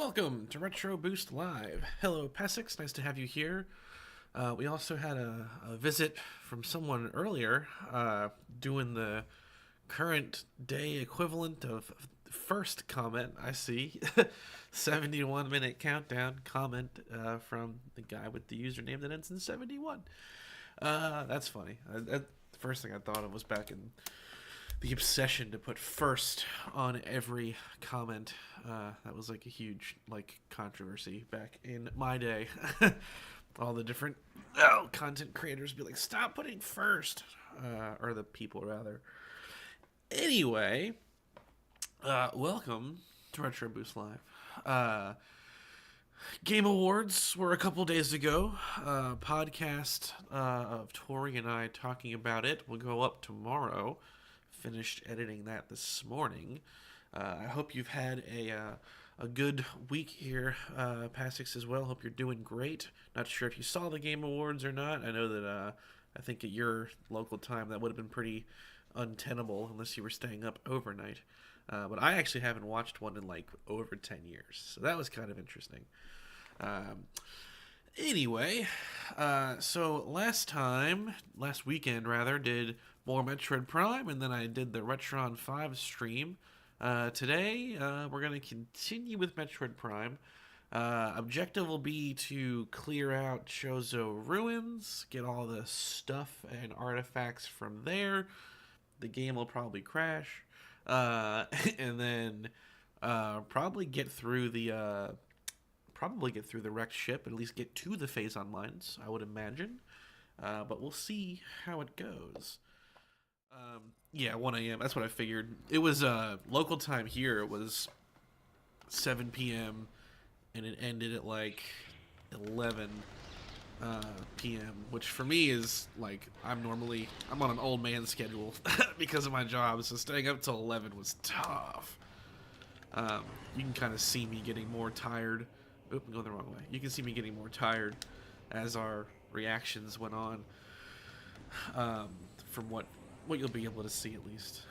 Welcome to Retro Boost Live. Hello, Pesix. Nice to have you here. We also had a visit from someone earlier doing the current day equivalent of first comment. I see 71-minute countdown comment from the guy with the username that ends in 71. That's funny. The first thing I thought of was back in the obsession to put first on every comment. That was like a huge controversy back in my day. All the different content creators be like, stop putting first, or the people rather. Anyway, welcome to Retro Boost Live. Game Awards were a couple days ago. Podcast of Tori and I talking about it will go up tomorrow. Finished editing that this morning. I hope you've had a good week here, Passix, as well. Hope you're doing great. Not sure if you saw the Game Awards or not. I know that I think at your local time that would have been pretty untenable unless you were staying up overnight. But I actually haven't watched one in like over 10 years, so that was kind of interesting. Anyway, so last weekend rather, did more Metroid Prime, and then I did the Retron 5 stream. Today, we're going to continue with Metroid Prime. Objective will be to clear out Chozo ruins, get all the stuff and artifacts from there. The game will probably crash, and then probably get through the wrecked ship, at least get to the Phazon mines, I would imagine. But we'll see how it goes. Yeah, 1 a.m. That's what I figured. It was local time here. It was 7 p.m. and it ended at like 11 p.m., which for me is like I'm on an old man schedule because of my job, so staying up till 11 was tough. You can kind of see me getting more tired. Oop, I'm going the wrong way. You can see me getting more tired as our reactions went on. From what you'll be able to see at least,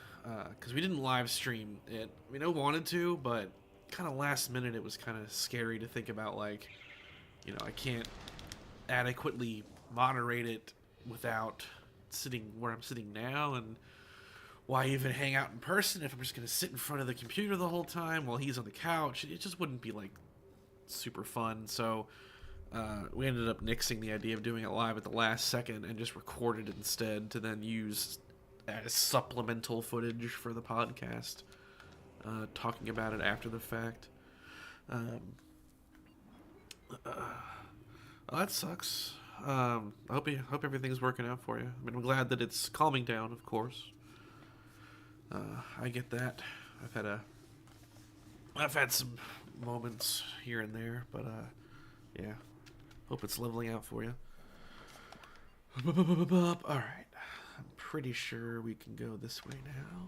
because we didn't live stream it. I mean, I wanted to, but kind of last minute it was kind of scary to think about, like, you know, I can't adequately moderate it without sitting where I'm sitting now, and why even hang out in person if I'm just going to sit in front of the computer the whole time while he's on the couch? It just wouldn't be like super fun. So we ended up nixing the idea of doing it live at the last second and just recorded it instead to then use as supplemental footage for the podcast, talking about it after the fact. Well, that sucks. I hope everything's working out for you. I mean, I'm glad that it's calming down, of course. I get that. I've had some moments here and there, but yeah. Hope it's leveling out for you. Alright. I'm pretty sure we can go this way now.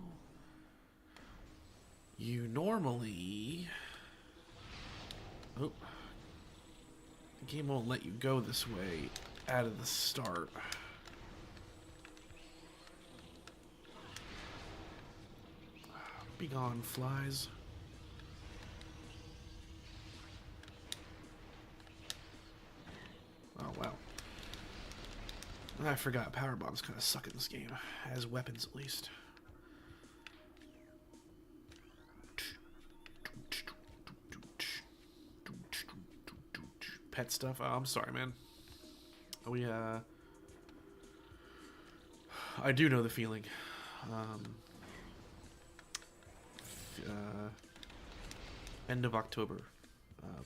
You normally... Oh. The game won't let you go this way out of the start. Be gone, flies. Oh, wow. I forgot power bombs kind of suck in this game, as weapons at least. Pet stuff. Oh, I'm sorry, man. I do know the feeling. End of October,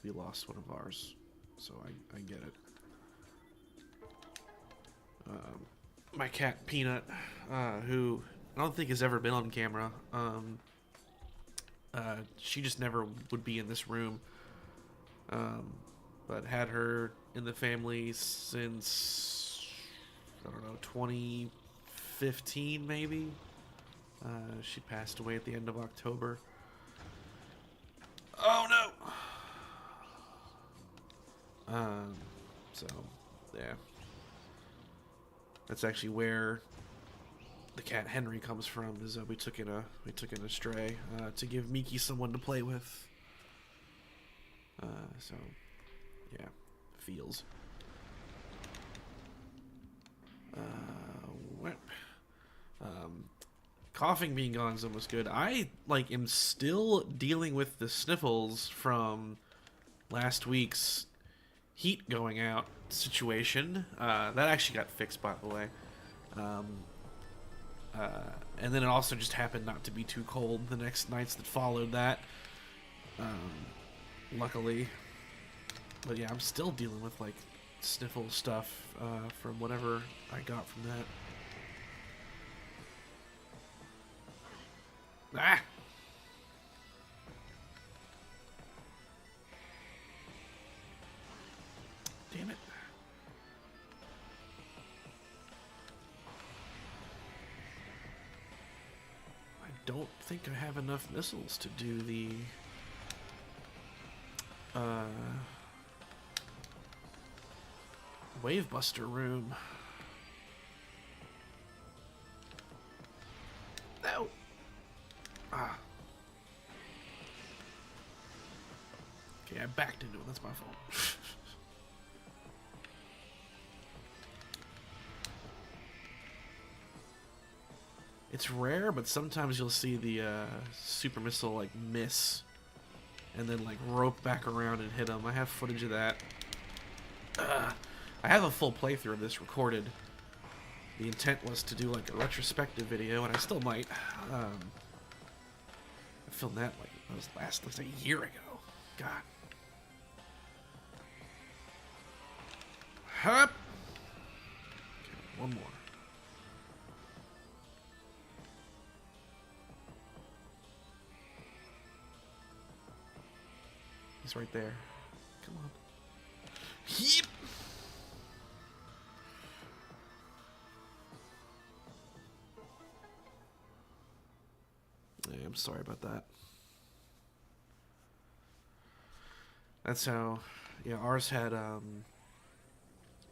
we lost one of ours, so I get it. My cat Peanut, who I don't think has ever been on camera, she just never would be in this room, but had her in the family since, I don't know, 2015 maybe. She passed away at the end of October. Oh no! So, yeah. That's actually where the cat Henry comes from. Is we took in a stray to give Miki someone to play with. So, yeah, feels. What? Coughing being gone is almost good. I am still dealing with the sniffles from last week's heat going out situation. That actually got fixed, by the way. Um, and then it also just happened not to be too cold the next nights that followed that. Luckily. But yeah, I'm still dealing with sniffle stuff from whatever I got from that. Ah! Damn it. I don't think I have enough missiles to do the Wave Buster room. No. Ah. Okay, I backed into it. That's my fault. It's rare, but sometimes you'll see the super missile miss and then rope back around and hit them. I have footage of that. I have a full playthrough of this recorded. The intent was to do a retrospective video, and I still might. I filmed that that was a year ago. God. Hup. Okay, one more. He's right there. Come on. Yep. Yeah, I'm sorry about that. That's how, yeah, ours had,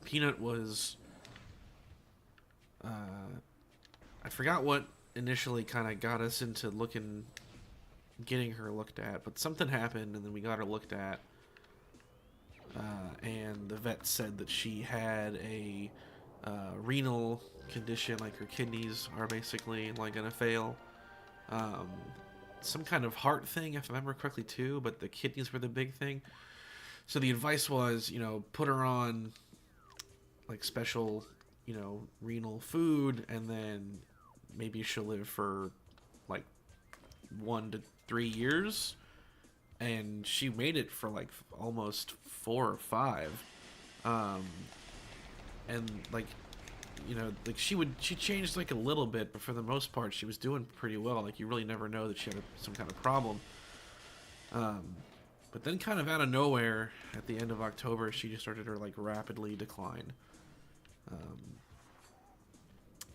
Peanut was, I forgot what initially kind of got us into getting her looked at, but something happened and then we got her looked at, and the vet said that she had a renal condition, her kidneys are basically gonna fail. Some kind of heart thing, if I remember correctly too, but the kidneys were the big thing. So the advice was, put her on special, renal food, and then maybe she'll live for 1 to 3 years. And she made it for almost 4 or 5. And she changed a little bit, but for the most part she was doing pretty well. You really never know that she had some kind of problem. But then kind of out of nowhere at the end of October she just started her rapidly decline.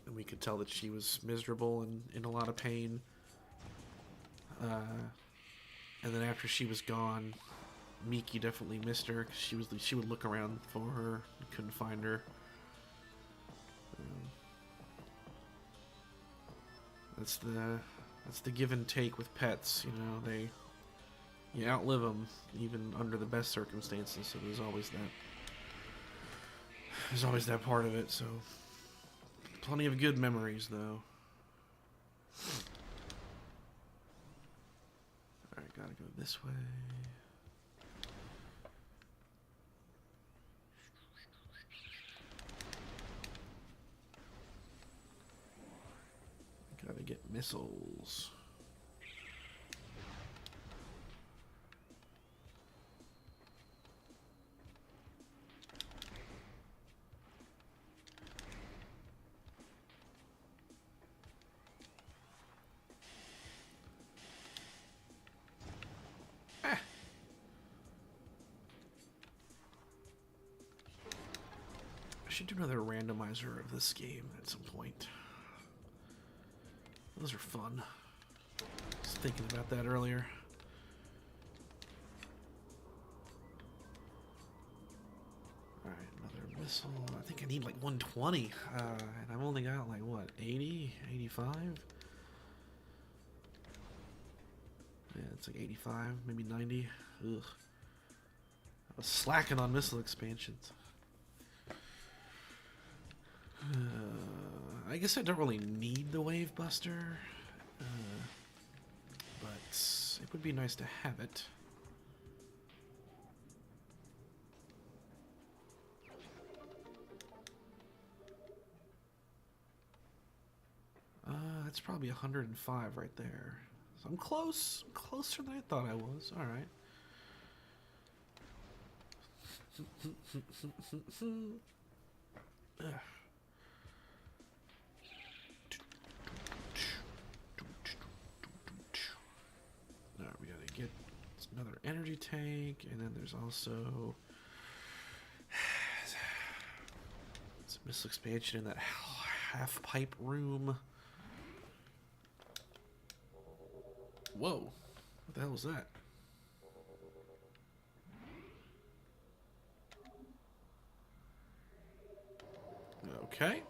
And we could tell that she was miserable and in a lot of pain. And then after she was gone, Miki definitely missed her, because she would look around for her, couldn't find her. That's the give and take with pets. You outlive them even under the best circumstances. So there's always that part of it. So plenty of good memories though. All right, gotta go this way. Gotta get missiles. Ah. I should do another randomizer of this game at some point. Those are fun. Just thinking about that earlier. Alright, another missile. I think I need 120. And I've only got what, 80? 85? Yeah, it's 85, maybe 90. Ugh. Slacking on missile expansions. I guess I don't really need the Wave Buster, but it would be nice to have it. That's probably 105 right there. So I'm close. I'm closer than I thought I was. All right. Now we gotta get another energy tank, and then there's also some missile expansion in that half pipe room. Whoa, what the hell was that? Okay.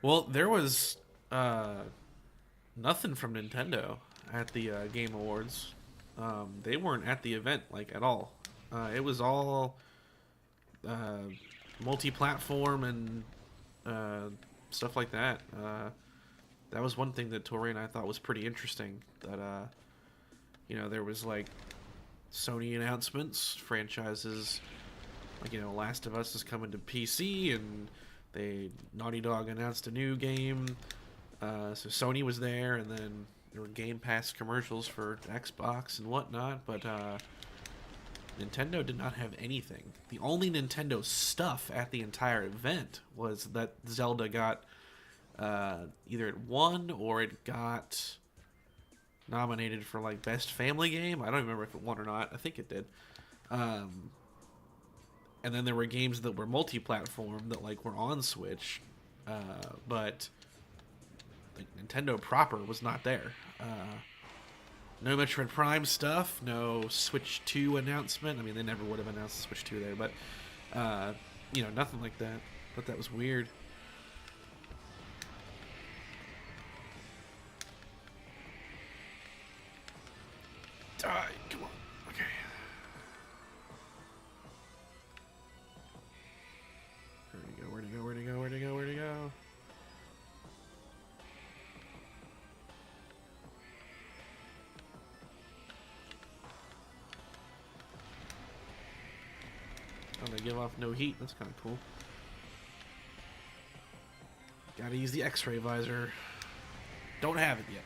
Well, there was nothing from Nintendo at the Game Awards. They weren't at the event, like, at all. It was all multi-platform and stuff like that. That was one thing that Tori and I thought was pretty interesting. That, you know, there was, like, Sony announcements, franchises, like, you know, Last of Us is coming to PC, and Naughty Dog announced a new game. So Sony was there, and then there were Game Pass commercials for Xbox and whatnot, but Nintendo did not have anything. The only Nintendo stuff at the entire event was that Zelda got either it won or it got nominated for, like, Best Family Game. I don't remember if it won or not. I think it did. And then there were games that were multi-platform that, like, were on Switch, but like, Nintendo proper was not there. No Metroid Prime stuff, no Switch 2 announcement. I mean, they never would have announced the Switch 2 there, but you know, nothing like that. But that was weird. Die, come on. Okay. Where'd he go? Where'd he go? Where'd he go? Where'd he go? Oh, they give off no heat. That's kind of cool. Gotta use the X-ray visor. Don't have it yet.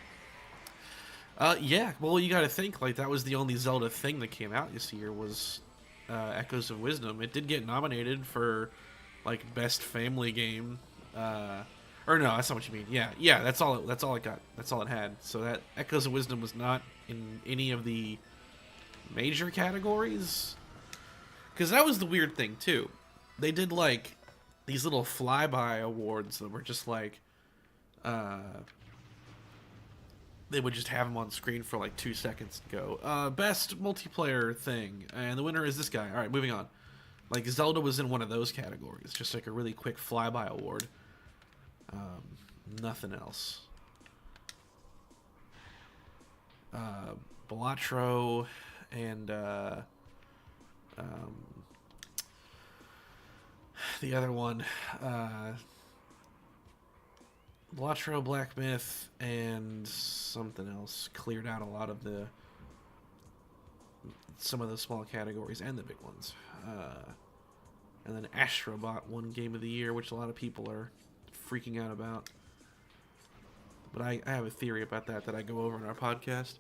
Yeah, well, you gotta think, like, that was the only Zelda thing that came out this year was Echoes of Wisdom. It did get nominated for, like, Best Family Game. Or no, that's not what you mean. Yeah, that's all it got. That's all it had. So that Echoes of Wisdom was not in any of the major categories. Because that was the weird thing, too. They did, like, these little flyby awards that were just, like, they would just have them on screen for, like, 2 seconds and go, best multiplayer thing, and the winner is this guy. Alright, moving on. Like, Zelda was in one of those categories. Just, like, a really quick flyby award. Nothing else. Balatro and, the other one, Balatro, Black Myth, and something else cleared out a lot of some of the small categories and the big ones. And then Astrobot won Game of the Year, which a lot of people are freaking out about. But I have a theory about that I go over in our podcast.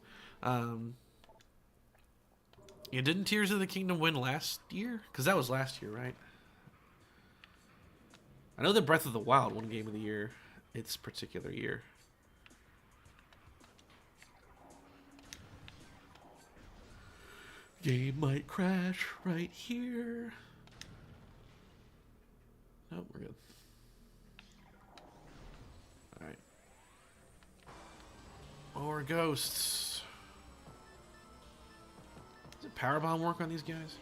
Yeah, didn't Tears of the Kingdom win last year? Because that was last year, right? I know that Breath of the Wild won Game of the Year its particular year. Game might crash right here. Nope, we're good. Alright. More ghosts. Does it power bomb work on these guys?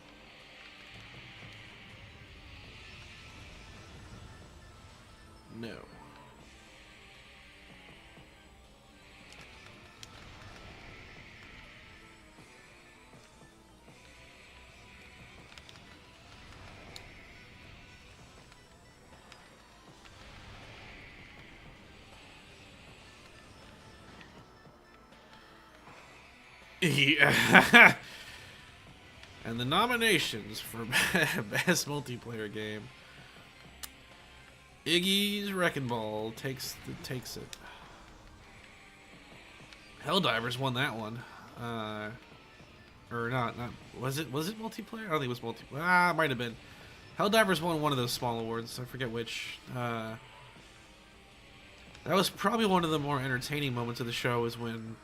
No. Yeah. And the nominations for Best Multiplayer Game. Iggy's Wrecking Ball takes it. Helldivers won that one. Or not was it multiplayer? I don't think it was multiplayer. Ah, it might have been. Helldivers won one of those small awards. I forget which. That was probably one of the more entertaining moments of the show, is when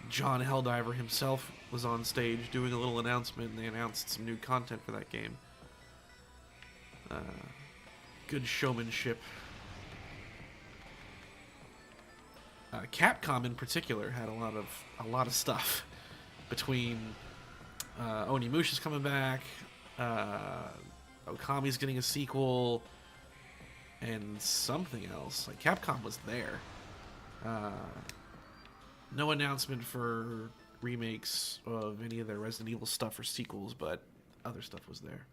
John Helldiver himself was on stage doing a little announcement, and they announced some new content for that game. Good showmanship. Capcom in particular had a lot of stuff between Onimusha's coming back, Okami's getting a sequel, and something else. Like, Capcom was there. No announcement for remakes of any of their Resident Evil stuff or sequels, but other stuff was there.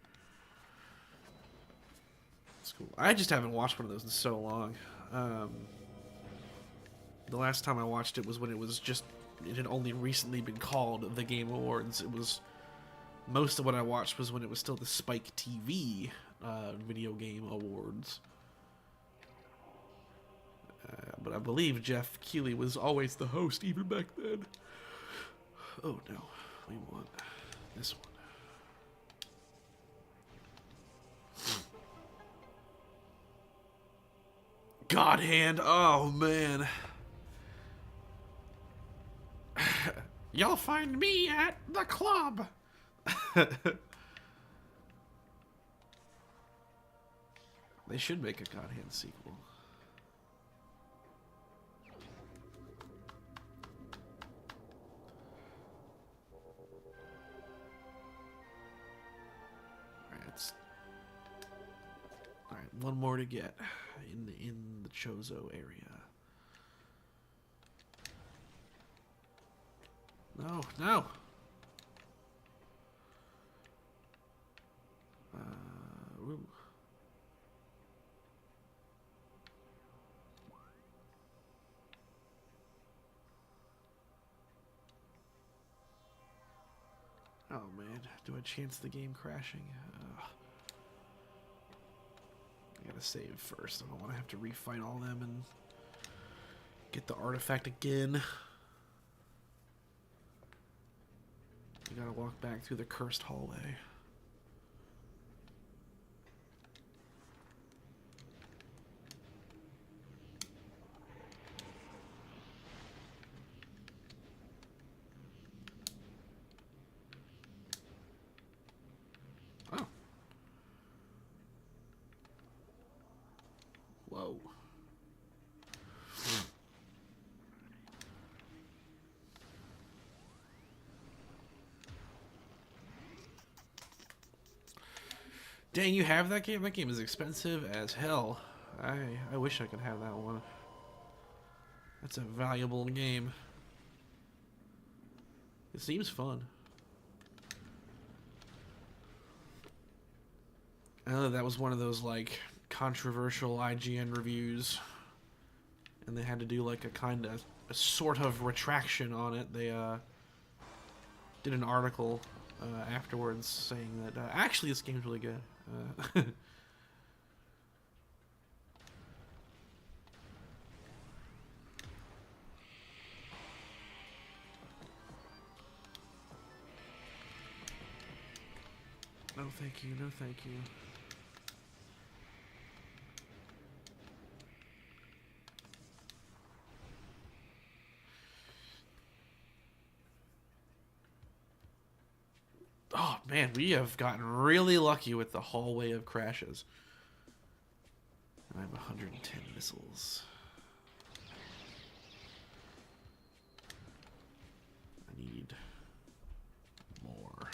It's cool. I just haven't watched one of those in so long. The last time I watched it was when it had only recently been called the Game Awards. It was, most of what I watched was when it was still the Spike TV Video Game Awards. But I believe Jeff Keighley was always the host even back then. Oh no, we want this one. God Hand, oh man. You'll find me at the club. They should make a God Hand sequel. Alright, one more to get in the Chozo area. No, no. Ooh. Oh man, do I chance the game crashing? I gotta save first. I don't want to have to refight all them and get the artifact again. You gotta walk back through the cursed hallway. Oh. Whoa. Dang, you have that game? That game is expensive as hell. I wish I could have that one. That's a valuable game. It seems fun. I know that was one of those, like, controversial IGN reviews, and they had to do, like, a sort of retraction on it. They did an article afterwards saying that actually this game's really good. No thank you, no thank you. Oh man, we have gotten really lucky with the hallway of crashes. And I have 110 missiles. I need more.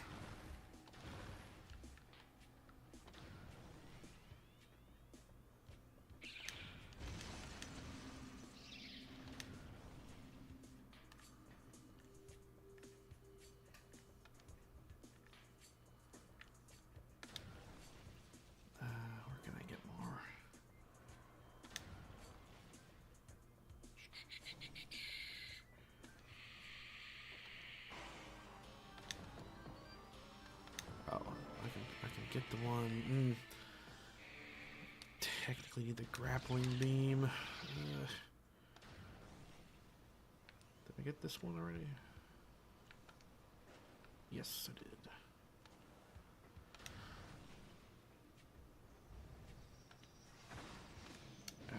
Where can I get more? get the one. Technically need the grappling beam. Did I get this one already? Yes, I did.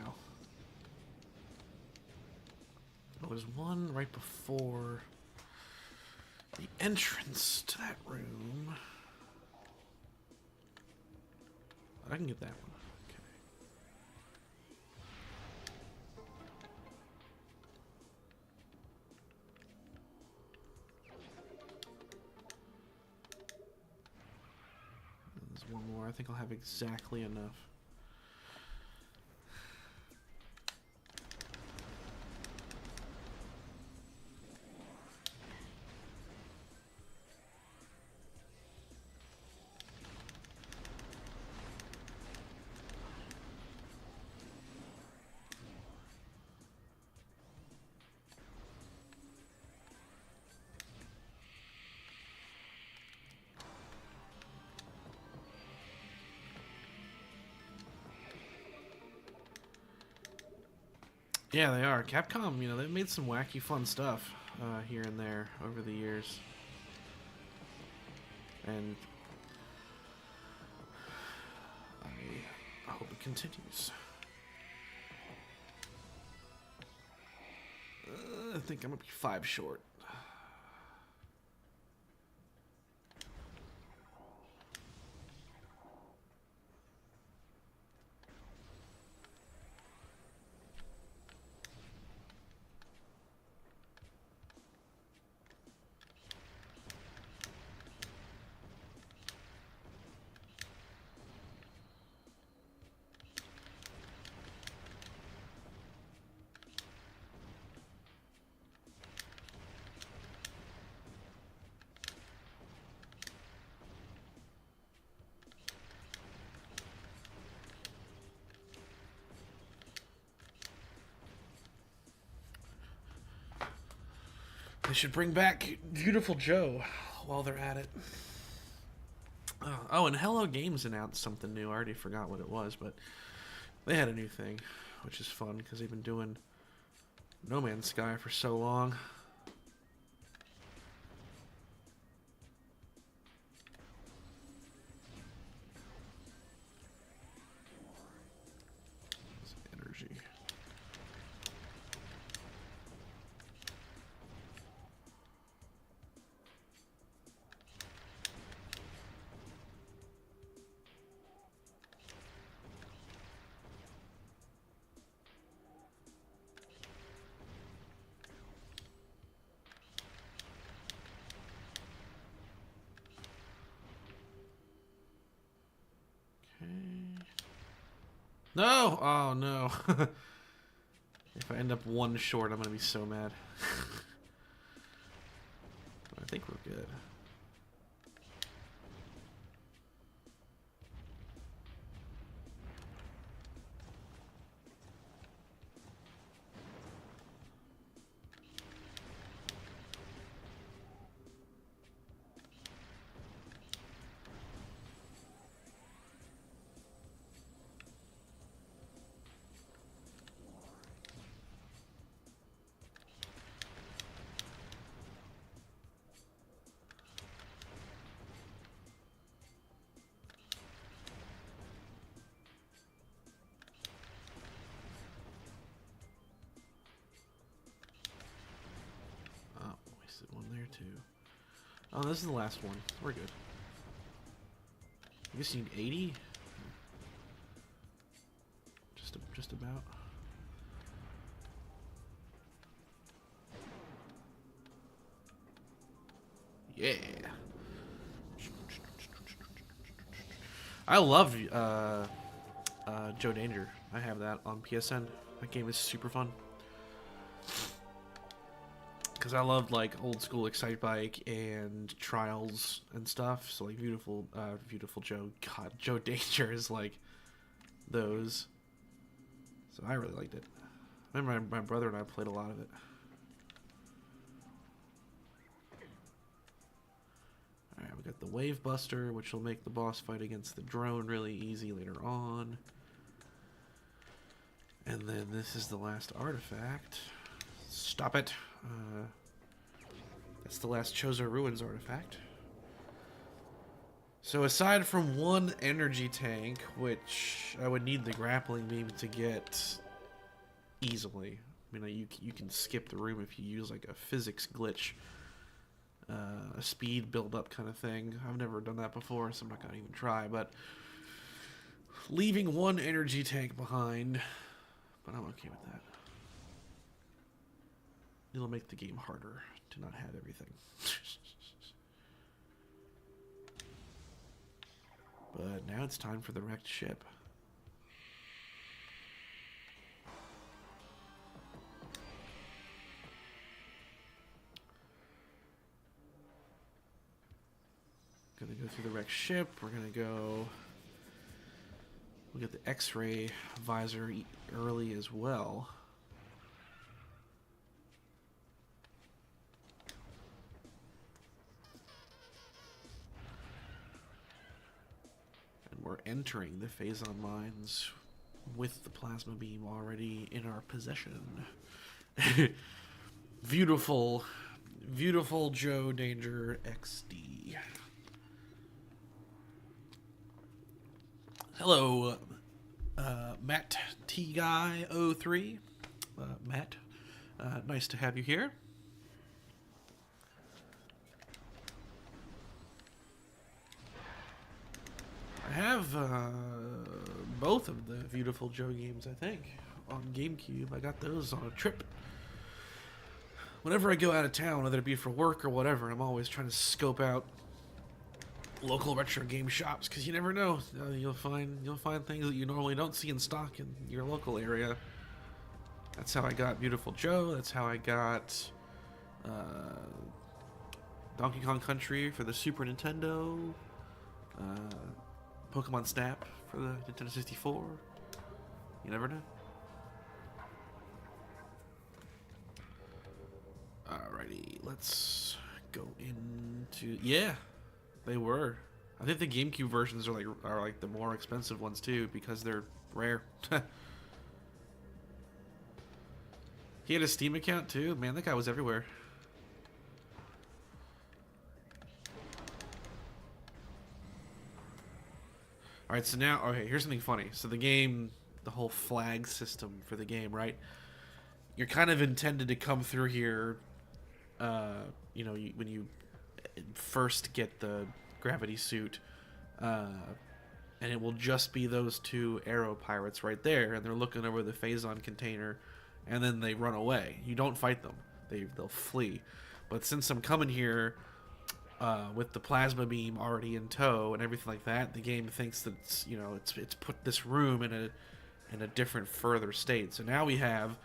Ow. Oh, there's one right before the entrance to that room. I can get that one. Okay. There's one more. I think I'll have exactly enough. Yeah, they are. Capcom, you know, they've made some wacky, fun stuff here and there over the years. And I hope it continues. I think I'm going to be 5 short. They should bring back Beautiful Joe while they're at it. Oh, and Hello Games announced something new. I already forgot what it was, but they had a new thing, which is fun because they've been doing No Man's Sky for so long. Energy. No! Oh, no. If I end up 1 short, I'm going to be so mad. I think we're good. One there too. Oh, this is the last one. We're good. I guess you need 80. Just about. Yeah. I love Joe Danger. I have that on PSN. That game is super fun. Because I loved like old school Excite Bike and Trials and stuff. So like Beautiful Joe. God, Joe Danger is like those. So I really liked it. I remember my brother and I played a lot of it. Alright, we got the Wave Buster, which will make the boss fight against the drone really easy later on. And then this is the last artifact. Stop it. That's the last Chozo Ruins artifact. So aside from one energy tank, which I would need the grappling beam to get easily. I mean, you can skip the room if you use like a physics glitch, a speed build-up kind of thing. I've never done that before, so I'm not gonna even try. But leaving one energy tank behind, but I'm okay with that. It'll make the game harder to not have everything. But now it's time for the wrecked ship. Gonna go through the wrecked ship. We're gonna go. We'll get the X-ray visor early as well. And we're entering the Phazon mines with the plasma beam already in our possession. Beautiful, beautiful Joe Danger XD. Hello, Matt T Guy 03. Matt, nice to have you here. I have both of the Beautiful Joe games, I think, on GameCube. I got those on a trip. Whenever I go out of town, whether it be for work or whatever, I'm always trying to scope out local retro game shops, because you never know. You'll find things that you normally don't see in stock in your local area. That's how I got Beautiful Joe. That's how I got Donkey Kong Country for the Super Nintendo. Pokemon Snap for the Nintendo 64. You never know. Alrighty, let's go into... Yeah, they were. I think the GameCube versions are like the more expensive ones too, because they're rare. He had a Steam account too. Man, that guy was everywhere. Alright, so now, okay, here's something funny. So the game, the whole flag system for the game, right? You're kind of intended to come through here, you know, when you first get the gravity suit, and it will just be those two arrow pirates right there, and they're looking over the Phazon container, and then they run away. You don't fight them. They'll flee. But since I'm coming here with the plasma beam already in tow and everything like that, the game thinks that it's put this room in a different, further state. So now we have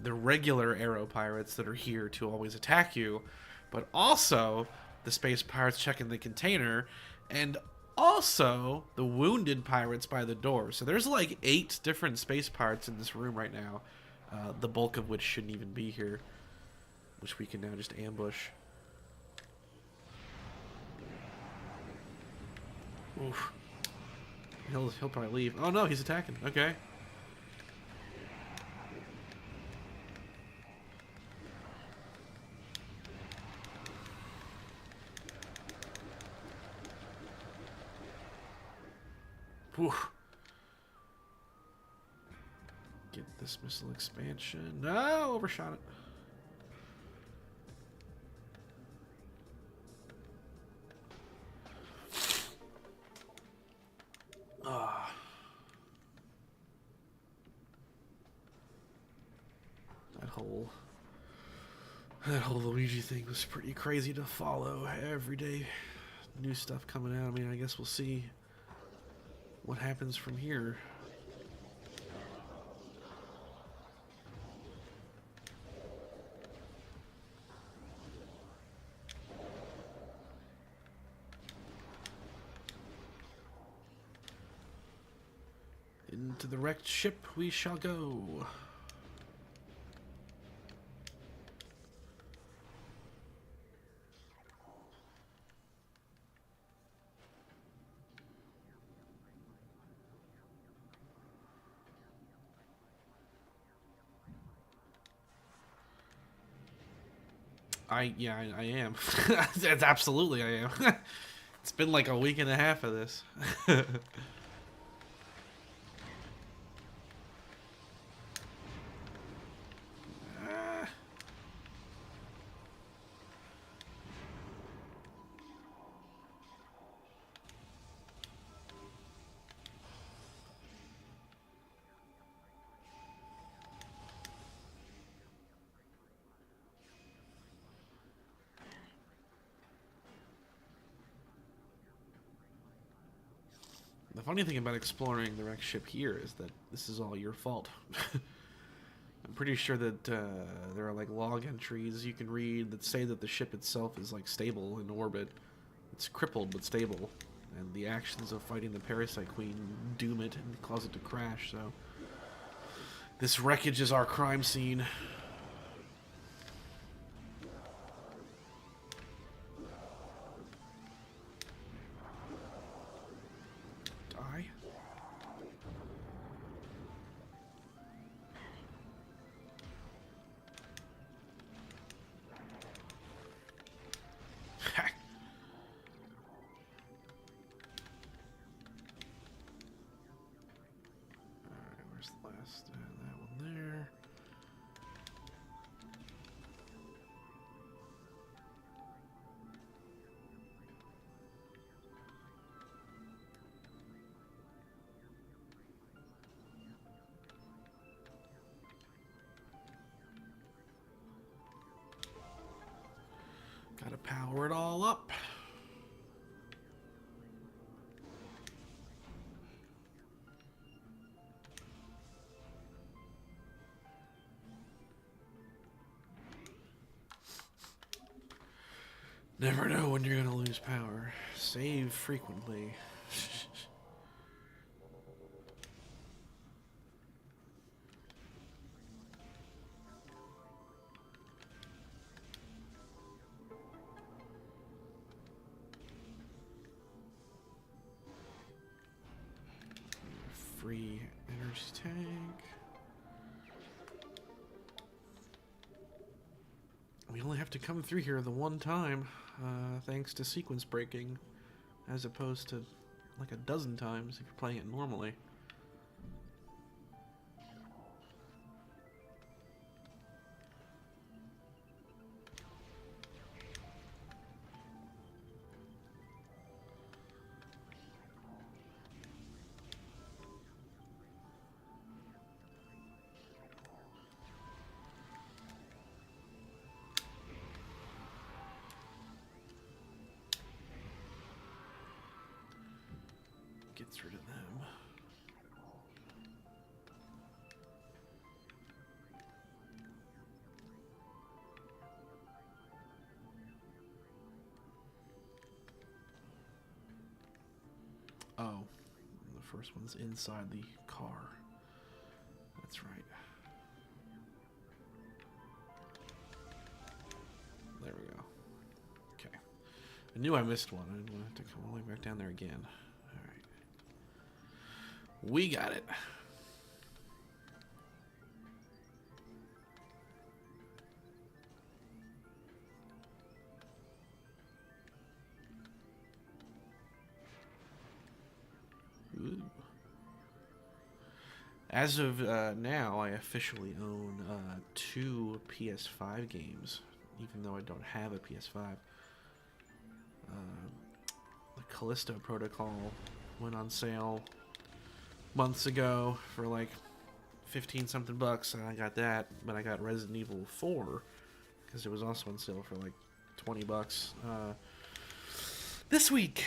the regular arrow pirates that are here to always attack you, but also the space pirates checking the container, and also the wounded pirates by the door. So there's like 8 different space pirates in this room right now, the bulk of which shouldn't even be here, which we can now just ambush. Oof. He'll probably leave. Oh no, he's attacking. Okay. Oof. Get this missile expansion. No, overshot it. That whole Luigi thing was pretty crazy to follow. Every day, new stuff coming out. I mean, I guess we'll see what happens from here. Into the wrecked ship we shall go. I am. That's absolutely I am. It's been like a week and a half of this. The funny thing about exploring the wreck ship here is that this is all your fault. I'm pretty sure that there are like log entries you can read that say that the ship itself is like stable in orbit. It's crippled but stable, and the actions of fighting the Parasite Queen doom it and cause it to crash. So this wreckage is our crime scene. Die. That one there. Gotta power it all up. Never know when you're gonna lose power. Save frequently. Free energy tank. We only have to come through here the one time, thanks to sequence breaking, as opposed to like a dozen times if you're playing it normally. Gets rid of them. Oh, the first one's inside the car. That's right. There we go. Okay. I knew I missed one. I didn't want to have to come all the way back down there again. Alright. We got it. Ooh. As of now, I officially own 2 PS5 games, even though I don't have a PS5. The Callisto Protocol went on sale months ago for like 15 something bucks, and I got that. But I got Resident Evil 4 because it was also on sale for like 20 bucks this week.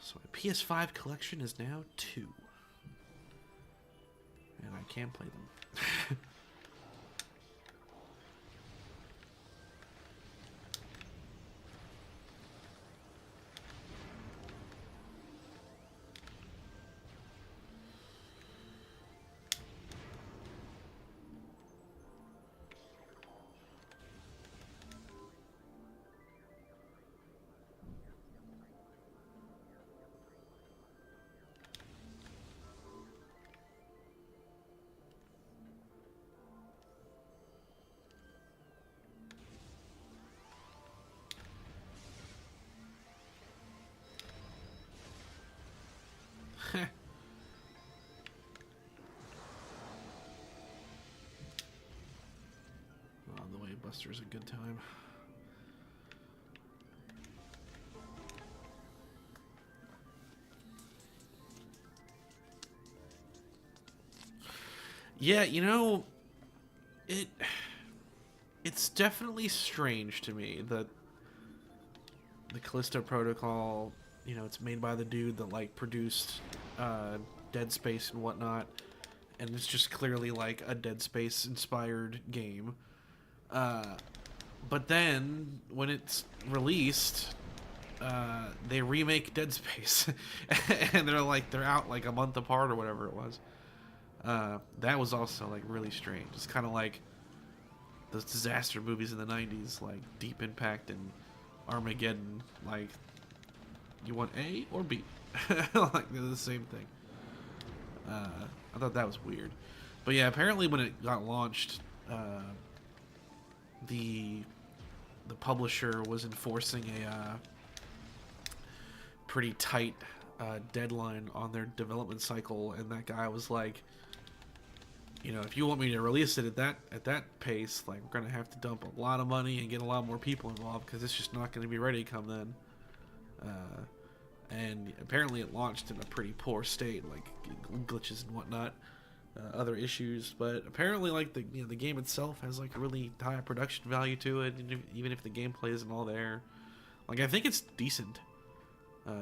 So my PS5 collection is now 2, and I can play them. Buster's a good time. Yeah, you know, it's definitely strange to me that the Callisto Protocol, you know, it's made by the dude that like produced Dead Space and whatnot, and it's just clearly like a Dead Space inspired game. But then when it's released, they remake Dead Space, and they're out like a month apart or whatever it was. That was also like really strange. It's kind of like those disaster movies in the '90s, like Deep Impact and Armageddon. Like, you want A or B? Like they're the same thing. I thought that was weird, but yeah, apparently when it got launched, the publisher was enforcing a pretty tight deadline on their development cycle, and that guy was like, you know, if you want me to release it at that pace, like we're gonna have to dump a lot of money and get a lot more people involved because it's just not gonna be ready come then. And apparently it launched in a pretty poor state, like glitches and whatnot, other issues. But apparently, like the game itself has like a really high production value to it, and even if the gameplay isn't all there, like I think it's decent.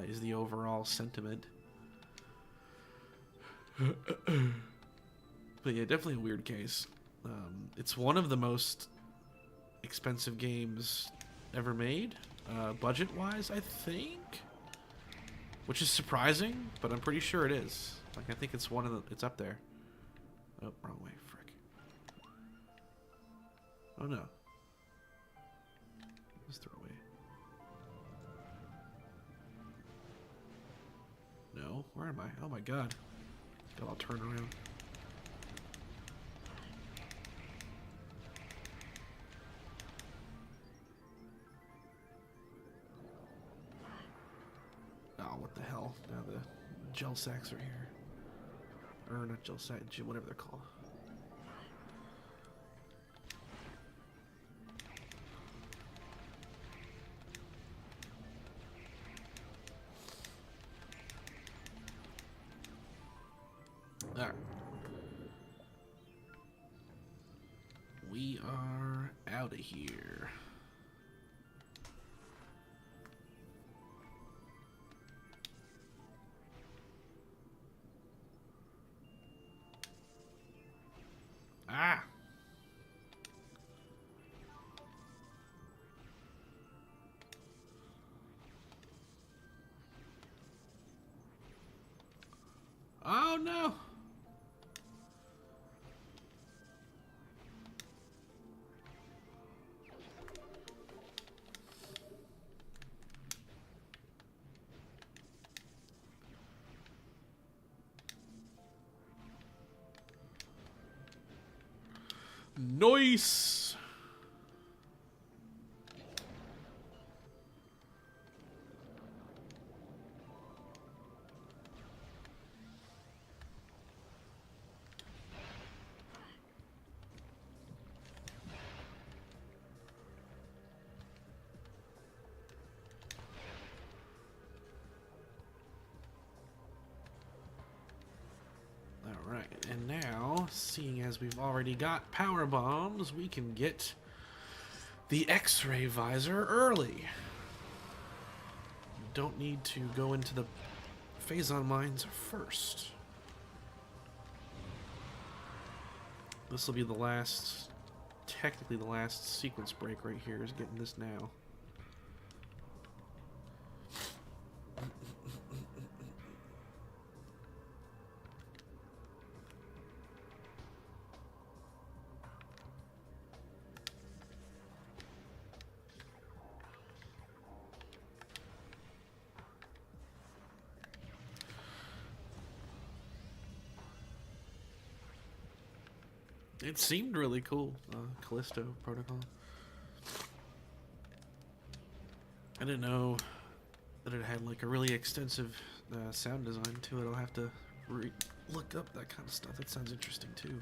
Is the overall sentiment. But yeah, definitely a weird case. It's one of the most expensive games ever made, budget-wise, I think. Which is surprising, but I'm pretty sure it is. Like, I think it's it's up there. Oh, wrong way, frick. Oh no. Let's throw away. No, where am I? Oh my god. God, I'll turn around. Oh, what the hell? Now the gel sacks are here. Or not gel sack, whatever they're called. Alright. We are out of here. Ah! Oh no! Nice! Alright, and now, seeing as we've already got power bombs, we can get the X-ray visor early. Don't need to go into the Phazon mines first. This will be the last, technically the last sequence break right here is getting this now. It seemed really cool, Callisto Protocol. I didn't know that it had like a really extensive sound design to it. I'll have to look up that kind of stuff. That sounds interesting too.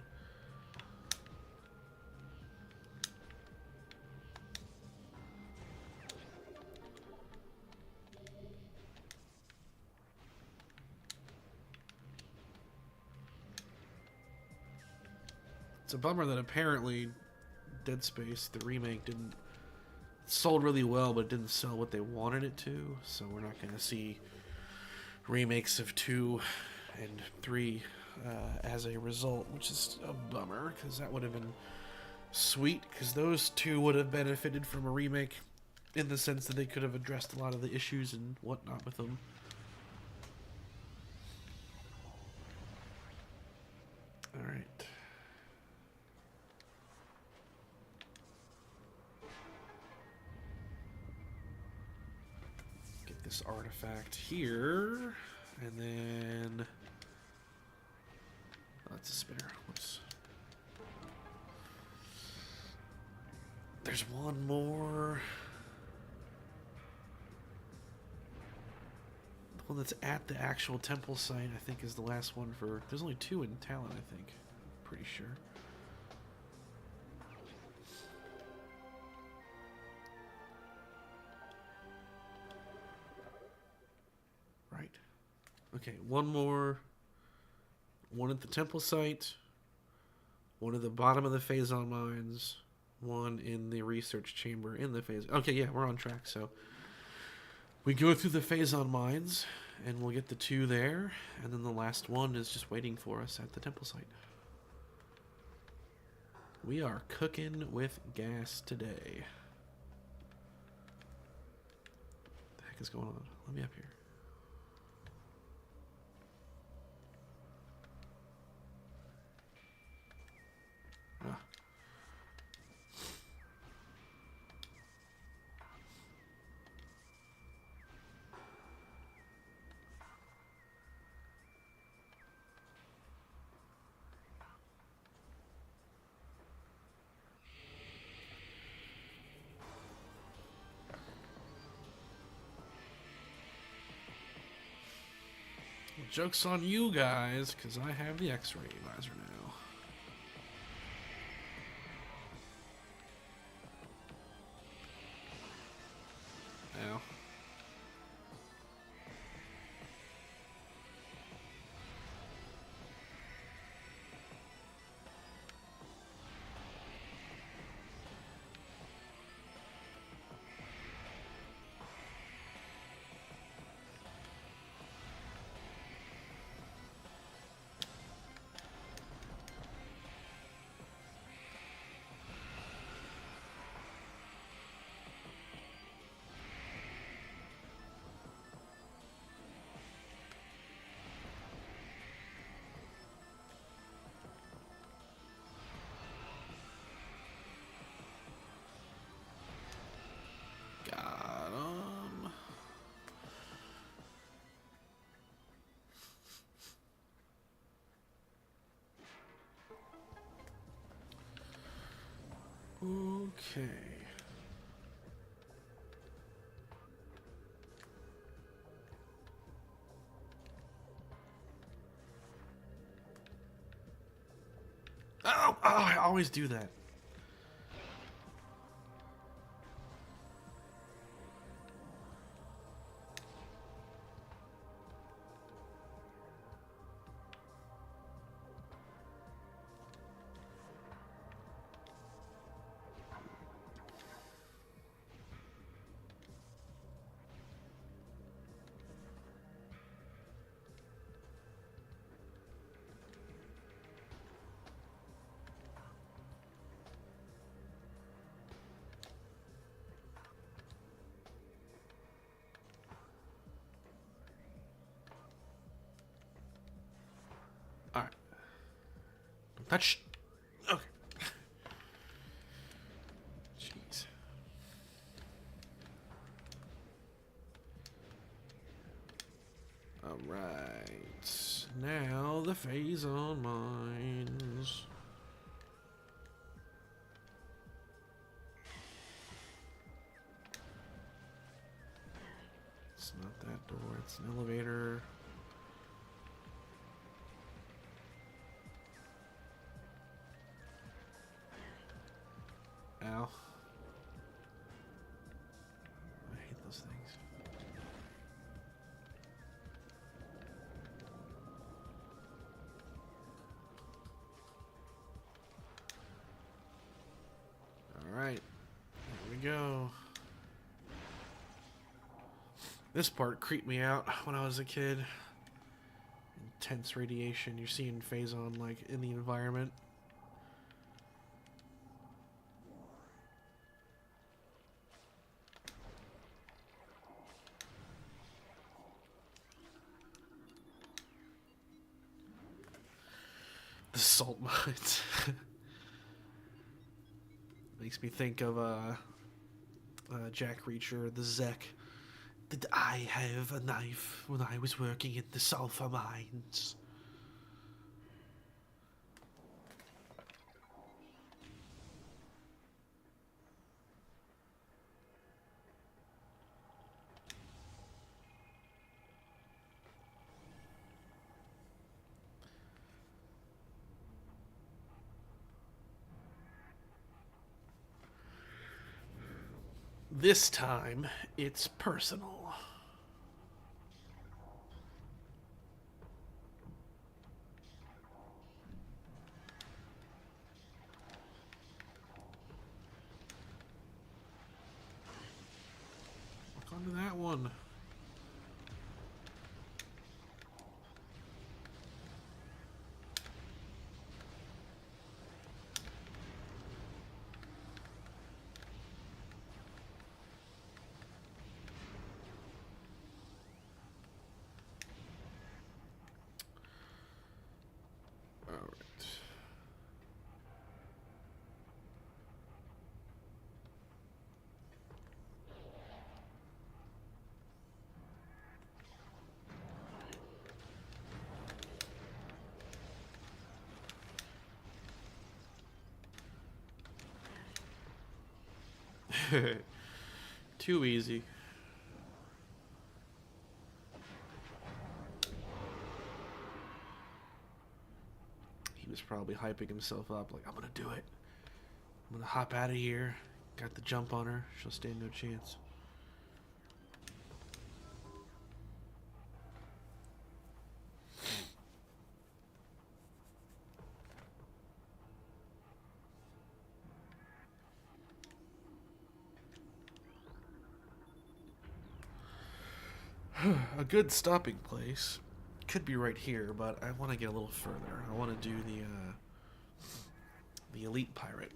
It's a bummer that apparently Dead Space, the remake, didn't sold really well, but it didn't sell what they wanted it to. So we're not going to see remakes of 2 and 3 as a result, which is a bummer because that would have been sweet. Because those 2 would have benefited from a remake in the sense that they could have addressed a lot of the issues and whatnot with them. All right. Get this artifact here, and then oh, that's a spinner. Whoops. There's one more. The one that's at the actual temple site, I think, is the last one for... There's only 2 in Tallon, I think. Pretty sure. Right. Okay, one more. One at the temple site. One at the bottom of the Phazon mines. One in the research chamber in the Phazon... Okay, yeah, we're on track, so... We go through the Phazon mines, and we'll get the 2 there, and then the last one is just waiting for us at the temple site. We are cooking with gas today. What the heck is going on? Let me up here. Ah. Joke's on you guys, because I have the X-ray laser now. Ow. Okay. Oh, I always do that. Alright. Don't touch. Okay. Jeez. Alright. Now the Phazon mines. It's not that door, it's an elevator. Ow. I hate those things. go. This part creeped me out when I was a kid. Intense radiation. You're seeing Phazon like in the environment. The salt mines. Makes me think of Jack Reacher, the Zek. Did I have a knife when I was working in the sulfur mines? This time, it's personal. Look onto that one. Too easy. He was probably hyping himself up like, I'm gonna do it. I'm gonna hop out of here. Got the jump on her. She'll stand no chance. A good stopping place could be right here, but I want to get a little further. I want to do the elite pirate.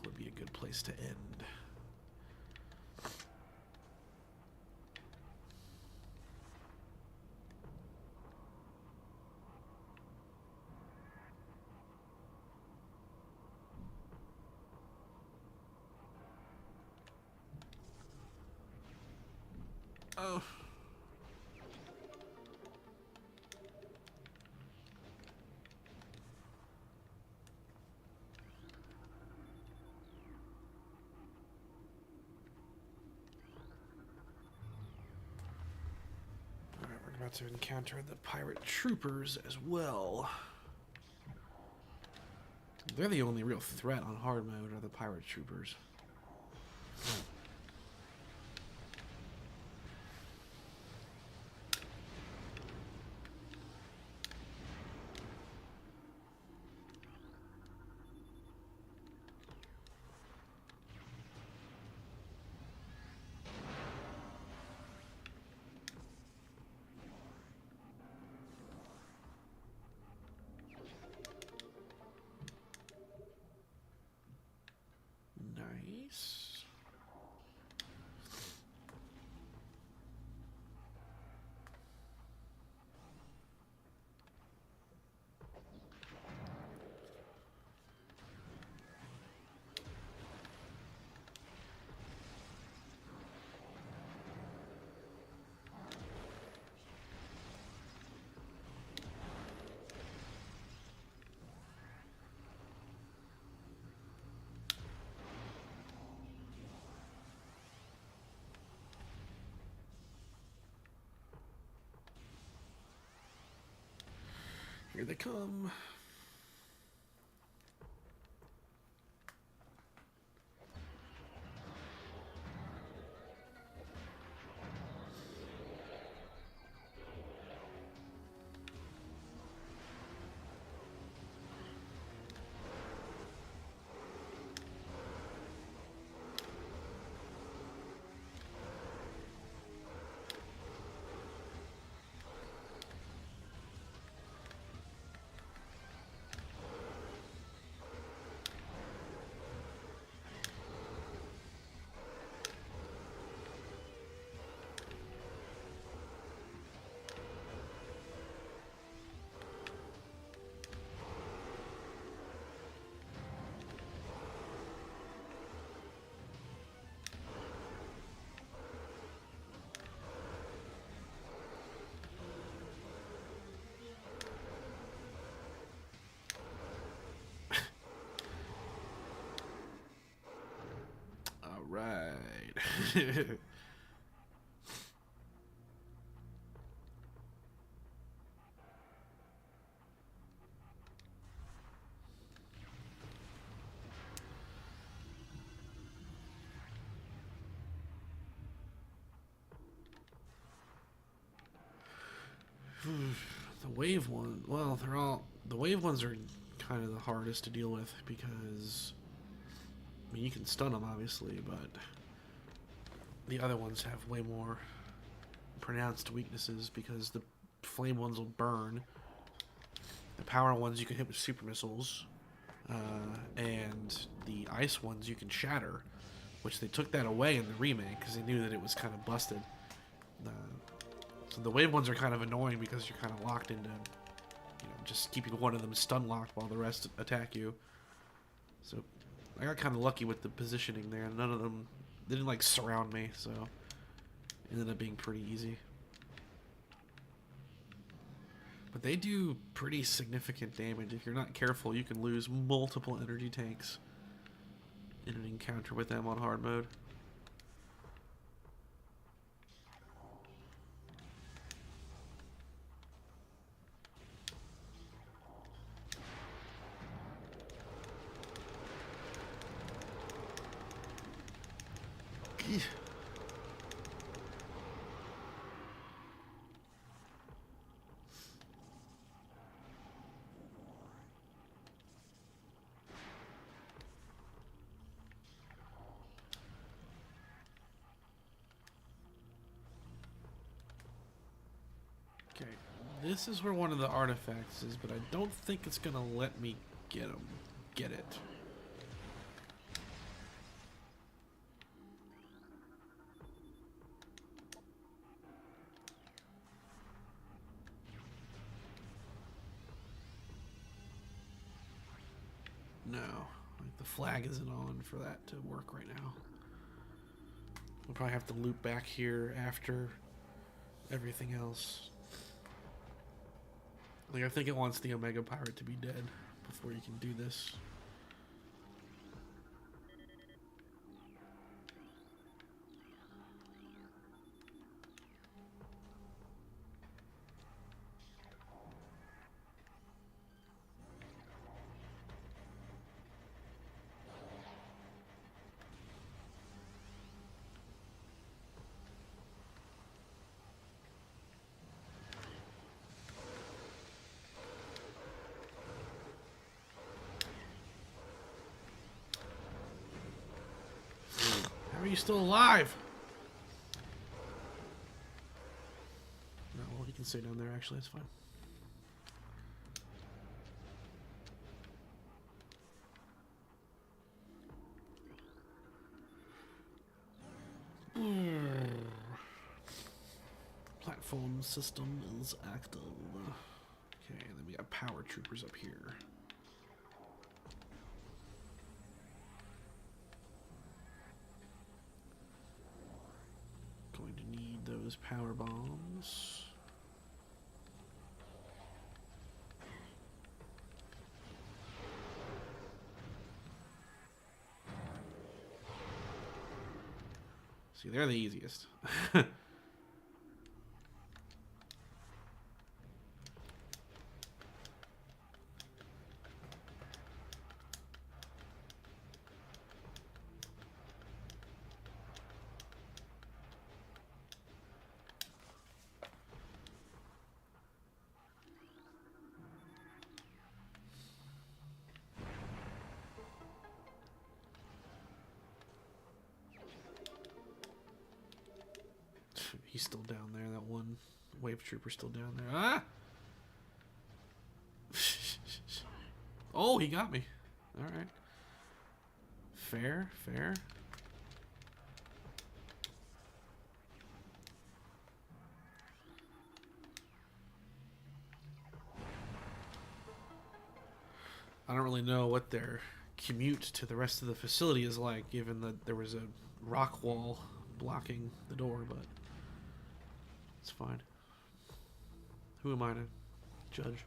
Would be a good place to end. Oh. About to encounter the pirate troopers as well. They're the only real threat on hard mode, are the pirate troopers. Nice. Here they come. The wave one, well, the wave ones are kind of the hardest to deal with because, I mean, you can stun them obviously, but the other ones have way more pronounced weaknesses because the flame ones will burn. The power ones you can hit with super missiles, and the ice ones you can shatter, which they took that away in the remake because they knew that it was kind of busted. Uh, so the wave ones are kind of annoying because you're kind of locked into, just keeping one of them stun locked while the rest attack you. So I got kind of lucky with the positioning there. None of them, they didn't like surround me, so it ended up being pretty easy. But they do pretty significant damage. If you're not careful, you can lose multiple energy tanks in an encounter with them on hard mode. Okay, this is where one of the artifacts is, but I don't think it's gonna let me get it. No, like the flag isn't on for that to work right now. We'll probably have to loop back here after everything else. Like, I think it wants the Omega Pirate to be dead before you can do this. How are you still alive? No, well, he can stay down there, actually, it's fine. Platform system is active. Okay, and then we got power troopers up here. Going to need those power bombs. See, they're the easiest. He's still down there. That one wave trooper's still down there. Ah! Oh, he got me. All right. Fair, fair. I don't really know what their commute to the rest of the facility is like, given that there was a rock wall blocking the door, but it's fine. Who am I to judge?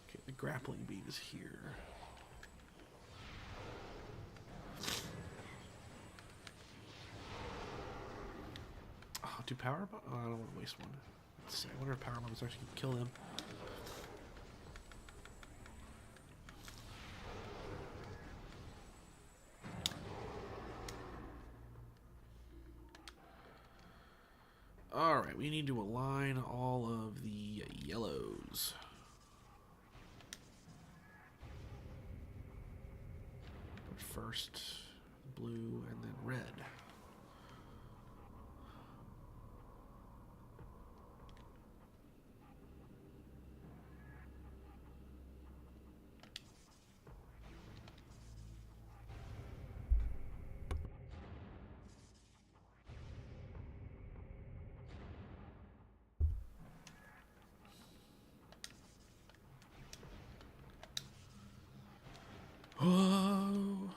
Okay, the grappling beam is here. Do power bomb? Oh, I don't want to waste one. Let's see. I wonder if power bombs actually kill them. Alright, we need to align all of the yellows. First blue and then red. Whoa.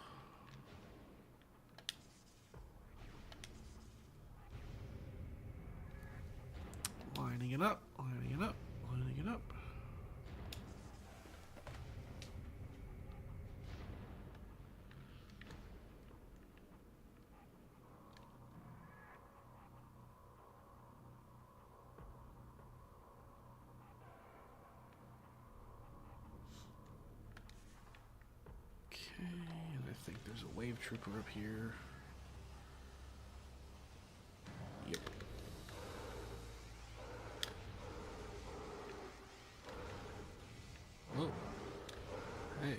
Lining it up, lining it up, lining it up. Okay, and I think there's a wave trooper up here. Yep. Oh. Hey.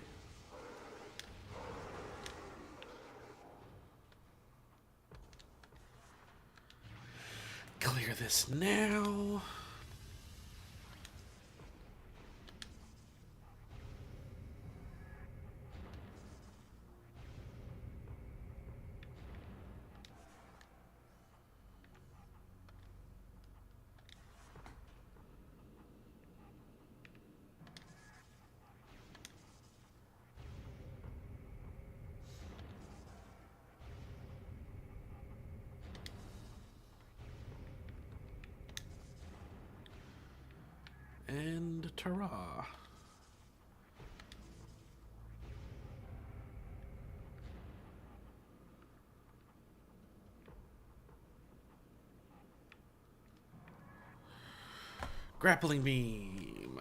Clear this now. And ta-ra. Grappling beam.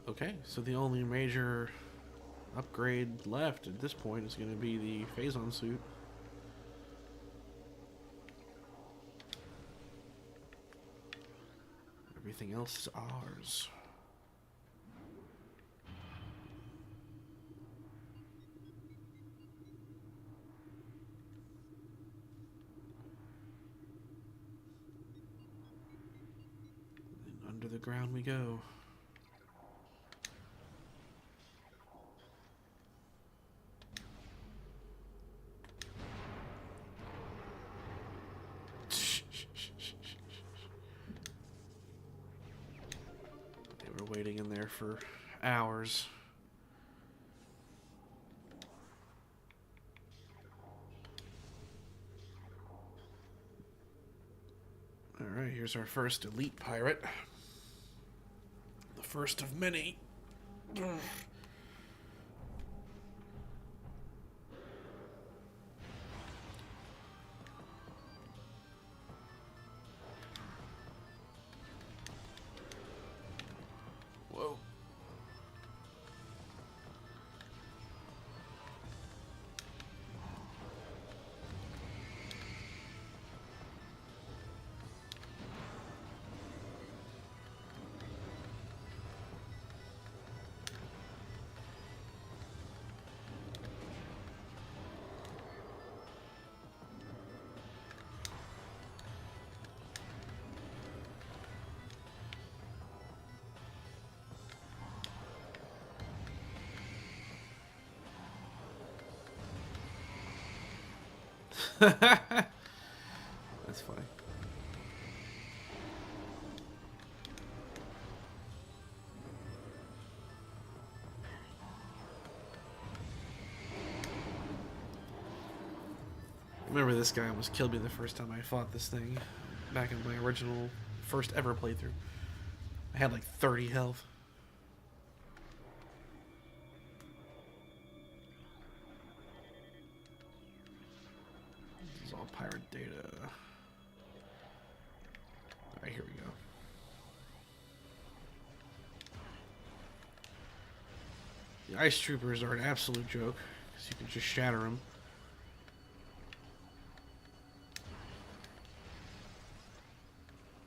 Okay, so the only major upgrade left at this point is going to be the Phazon suit. Everything else is ours. And under the ground we go. Waiting in there for hours. Alright, here's our first elite pirate. The first of many. Whoa. That's funny. Remember, this guy almost killed me the first time I fought this thing back in my original first ever playthrough. I had like 30 health. This is all pirate data. Alright, here we go. The ice troopers are an absolute joke, because you can just shatter them.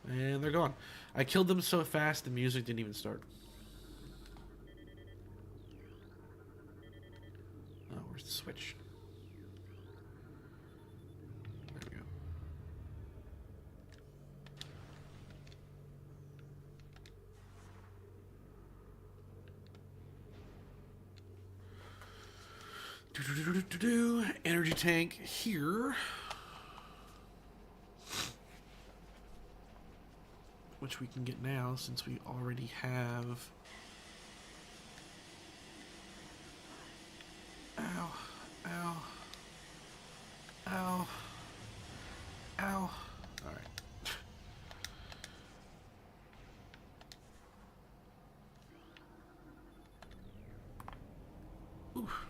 And they're gone. I killed them so fast the music didn't even start. Oh, where's the switch? There we go. Energy tank here. Which we can get now since we already have. Ow, ow, ow, ow. Alright. Oof.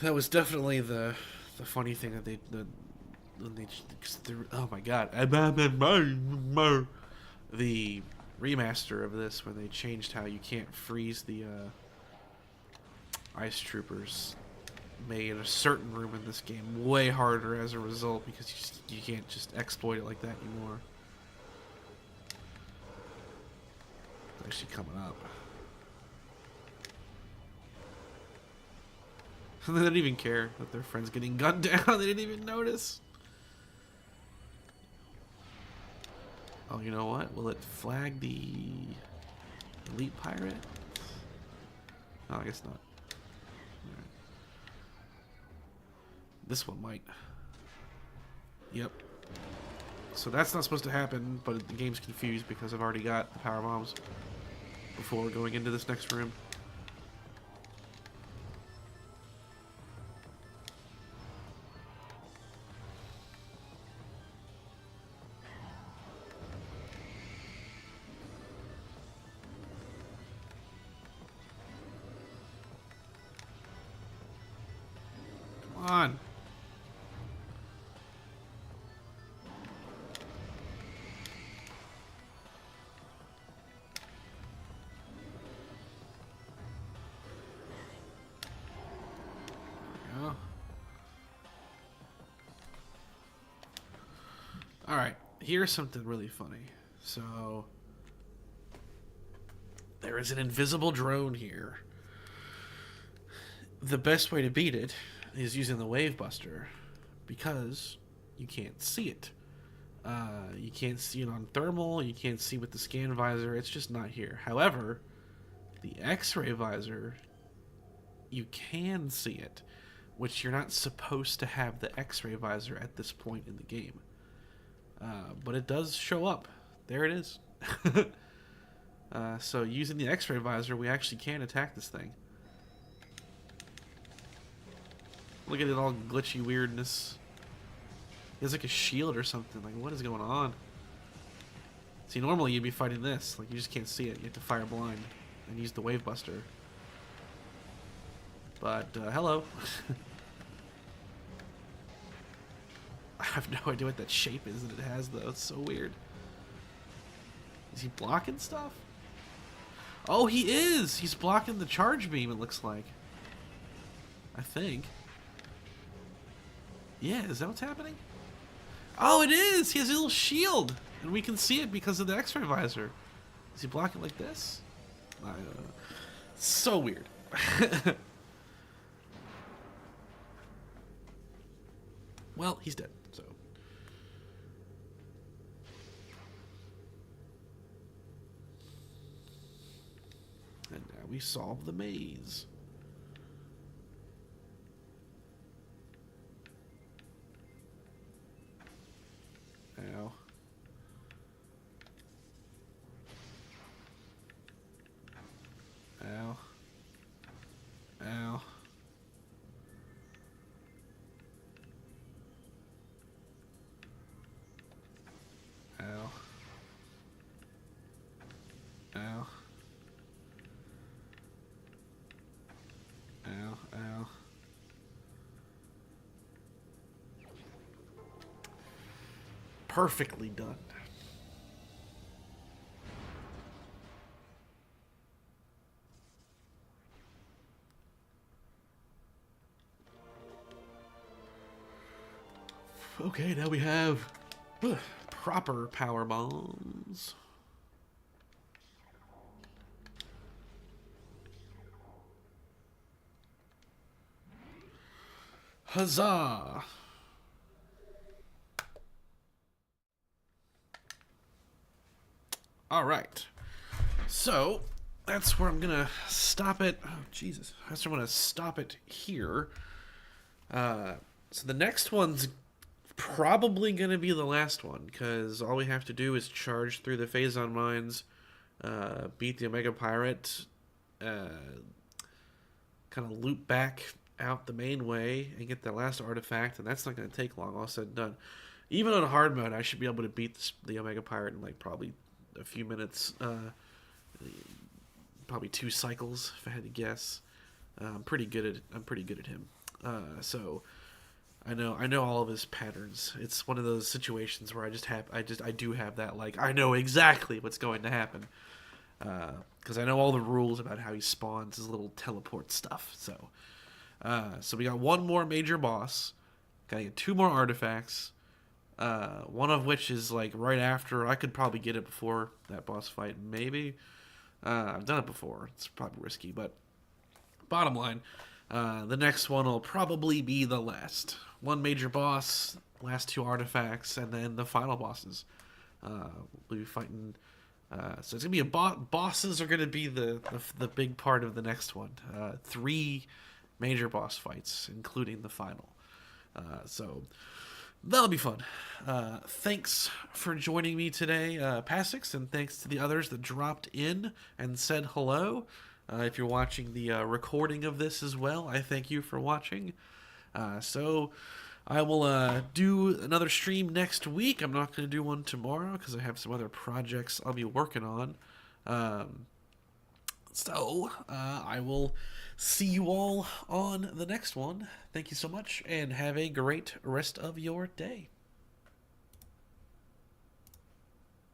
That was definitely the funny thing that oh my god, the remaster of this when they changed how you can't freeze the ice troopers made a certain room in this game way harder as a result because you can't just exploit it like that anymore. It's actually coming up. They didn't even care that their friend's getting gunned down. They didn't even notice. Oh, you know what? Will it flag the elite pirate? Oh, I guess not. Right. This one might. Yep. So that's not supposed to happen, but the game's confused because I've already got the power bombs before going into this next room. On. Alright, here's something really funny. So, there is an invisible drone here. The best way to beat it is using the wave buster because you can't see it. You can't see it on thermal, you can't see with the scan visor, it's just not here. However, the X-ray visor, you can see it, which you're not supposed to have the X-ray visor at this point in the game. But it does show up. There it is. So using the X-ray visor, we actually can attack this thing. Look at it all glitchy weirdness. He has like a shield or something. Like, what is going on? See, normally you'd be fighting this. Like, you just can't see it. You have to fire blind and use the wave buster. But, hello. I have no idea what that shape is that it has, though. It's so weird. Is he blocking stuff? Oh, he is! He's blocking the charge beam, it looks like. I think. Yeah, is that what's happening? Oh, it is! He has a little shield! And we can see it because of the X-ray visor. Is he blocking like this? So weird. Well, he's dead, so. And now we solve the maze. Ow. Ow. Ow. Ow. Ow. Ow. Ow. Perfectly done. Okay, now we have proper power bombs. Huzzah! Alright. So, that's where I'm gonna stop it. Oh, Jesus. That's where I'm gonna stop it here. So the next one's probably gonna be the last one, because all we have to do is charge through the Phazon mines, beat the Omega Pirate, kind of loop back out the main way and get the last artifact, and that's not going to take long, all said and done. Even on hard mode, I should be able to beat the Omega Pirate in like probably a few minutes, probably 2 cycles if I had to guess. I'm pretty good at him. So I know all of his patterns. It's one of those situations where I do have that, like, I know exactly what's going to happen. Because I know all the rules about how he spawns his little teleport stuff. So we got one more major boss. Gotta get 2 more artifacts. One of which is like right after. I could probably get it before that boss fight, maybe. I've done it before. It's probably risky, but bottom line, the next one will probably be the last. One major boss, last 2 artifacts, and then the final bosses. We'll be fighting. So it's gonna be bosses are gonna be the big part of the next one. 3 major boss fights, including the final. So that'll be fun. Thanks for joining me today, Passix, and thanks to the others that dropped in and said hello. If you're watching the recording of this as well, I thank you for watching. So I will do another stream next week. I'm not going to do one tomorrow because I have some other projects I'll be working on. So I will see you all on the next one. Thank you so much, and have a great rest of your day.